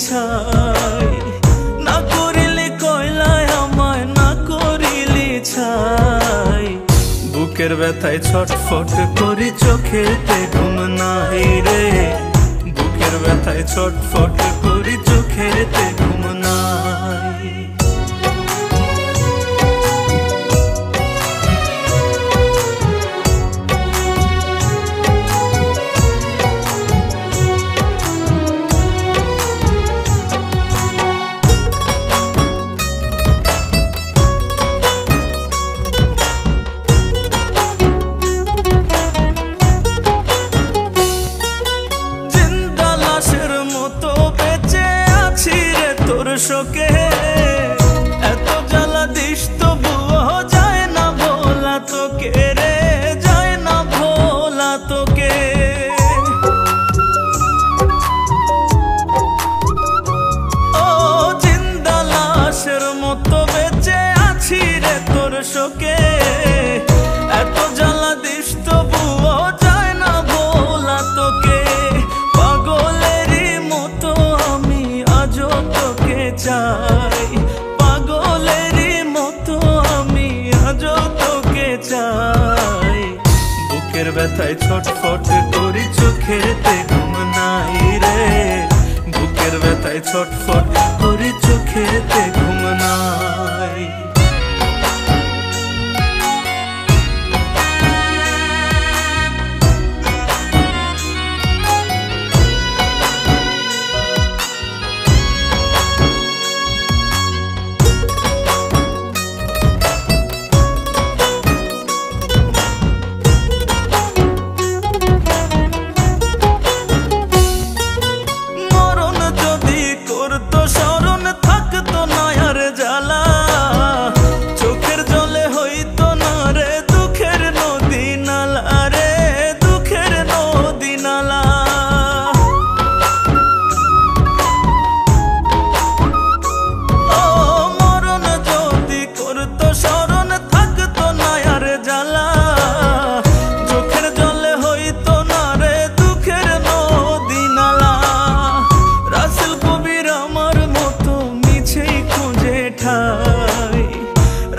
ছাই, না করিলে কয়লায় আমায় না করিলে ছাই। বুকের ব্যথায় ছটফট করি চোখেতে ঘুম নাই রে, বুকের ব্যথায় ছটফট করি চোখেতে ঘুম নাই। শোকে এত জ্বালা দিস তবুও যায় না ভোলা তোকে রে, যায় না ভোলা তোকে। ও জিন্দা লাশের মতো বেঁচে আছি রে তোর শোকে, এত জ্বালা দিস তবুও যায় না ভোলা তোকে। পাগলেরই মতো আমি আজও তোকে চাই, পাগলেরই মতো আমি আজও তোকে চাই। বুকের ব্যথায় ছটফট করি চোখেতে ঘুম নাই রে, বুকের ব্যথায় ছটফট করি চোখেতে ঘুম নাই।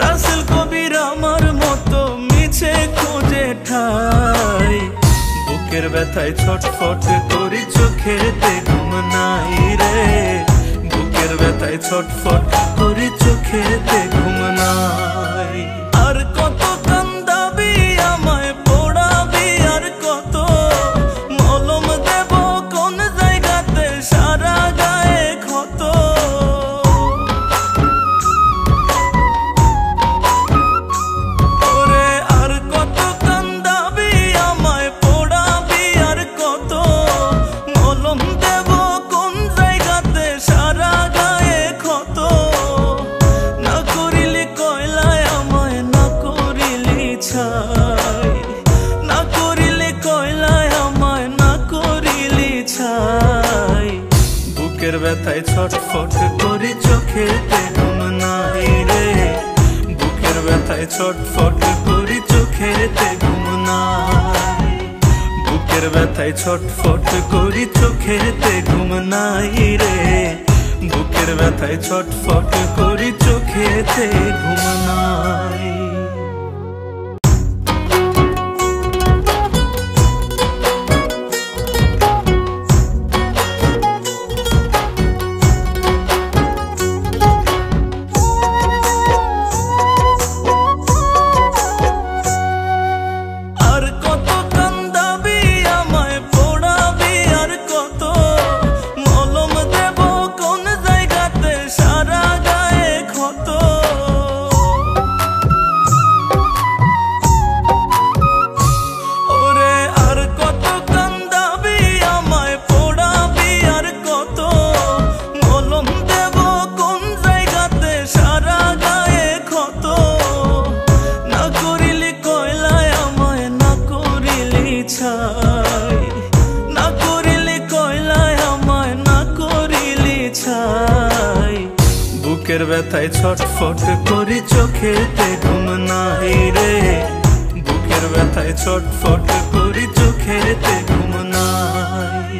রাসেল কবির আমার মতো মিছে খুঁজে ঠাই, বুকের ব্যথায় ছটফট করি চোখেতে ঘুম নাই রে, বুকের ব্যথায় ছটফট করি চোখেতে ঘুম নাই। আর কত কান্দাবি আমায় পোড়াবি, আর কত মলম দেব কোন জায়গাতে সারা গায়ে ক্ষত। না করিলে কয়লায় আমায় না করিলে ছাই, বুকের ব্যথায় ছটফট করি চোখেতে ঘুম নাই রে, বুকের ব্যথায় ছটফট করি চোখেতে ঘুম নাই। বুকের ব্যথায় ছটফট করি চোখেতে ঘুম নাই রে, বুকের ব্যথায় ছটফট করি চোখেতে ঘুম নাই। বুকের ব্যথায় ছটফট করি চোখেতে ঘুম নাই রে, বুকের ব্যথায় ছটফট করি চোখেতে ঘুম নাই।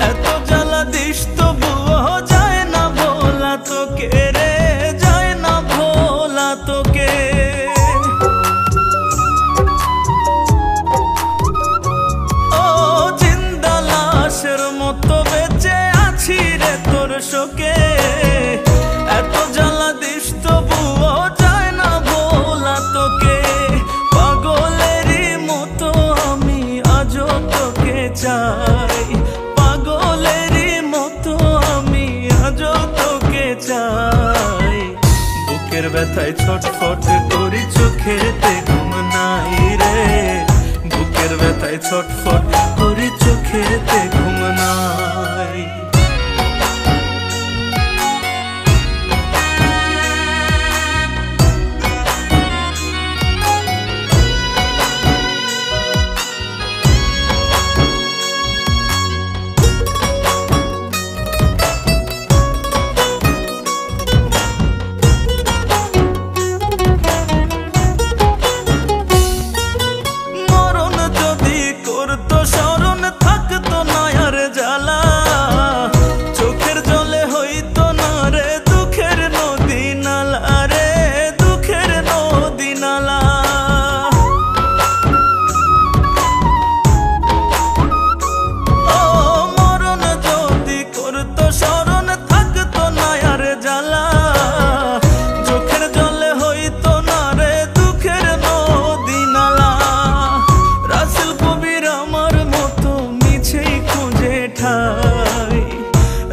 এত জ্বালা দিস তবুও যায় না ভোলা তোকে রে, যায় না ভোলা তোকে। ও জিন্দা লাশের মতো বেঁচে আছি রে তোর শোকে, এত জ্বালা দিস তবুও যায় না ভোলা তোকে। পাগলেরই মতো আমি আজও তোকে চাই, পাগলেরই মতো আমি আজও তোকে চাই। বুকের ব্যথায় ছটফট করি চোখেতে ঘুম নাই রে, বুকের ব্যথায় ছটফট করি চোখেতে ঘুম নাই।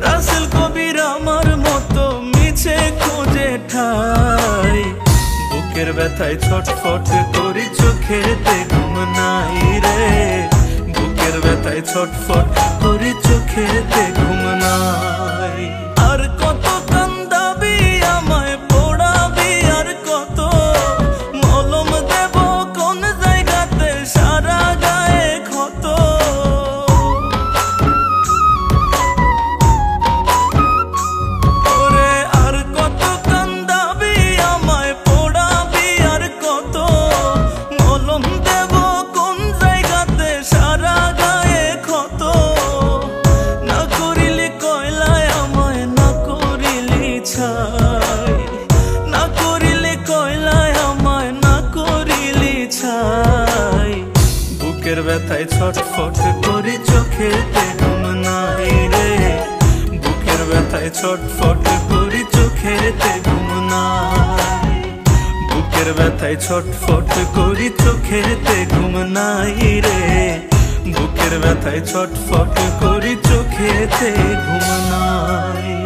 রাসেল কবির আমার মতো মিছে খুঁজে ঠাই, বুকের ব্যথায় ছটফট করি চোখেতে ঘুম নাই রে, বুকের ব্যথায় ছটফট করি চোখেতে ঘুম নাই। আর কত কান্দাবি আমায় পোড়াবি, আর কত মলম দেব কোন জায়গাতে সারা গায়ে ক্ষত। না করিলে কয়লায় আমায় না করিলে ছাই, বুকের ব্যথায় ছটফট করি চোখেতে ঘুম নাই রে, বুকের ব্যথায় ছটফট করি চোখেতে ঘুম নাই, বুকের ব্যথায় ছটফট করি চোখেতে ঘুম নাই রে, বুকের ব্যথায় ছটফট করি চোখেতে ঘুম নাই।